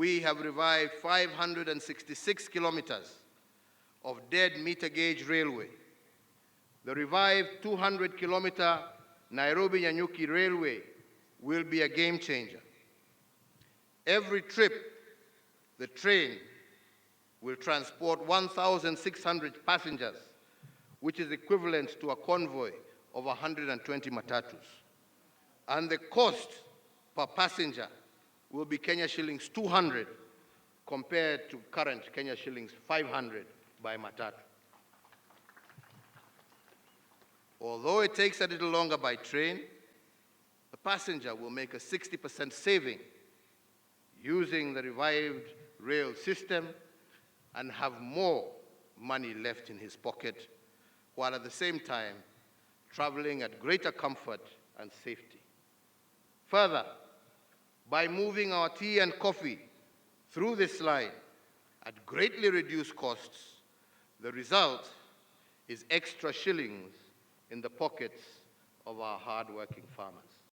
we have revived 566 kilometers of dead meter gauge railway. The revived 200-kilometer Nairobi-Nyanyuki railway will be a game changer. Every trip, the train will transport 1,600 passengers, which is equivalent to a convoy of 120 matatus. And the cost per passenger will be Kenya shillings 200 compared to current Kenya shillings 500 by matatu. Although it takes a little longer by train, the passenger will make a 60% saving using the revived rail system and have more money left in his pocket, while at the same time traveling at greater comfort and safety. Further, by moving our tea and coffee through this line at greatly reduced costs, the result is extra shillings in the pockets of our hard-working farmers.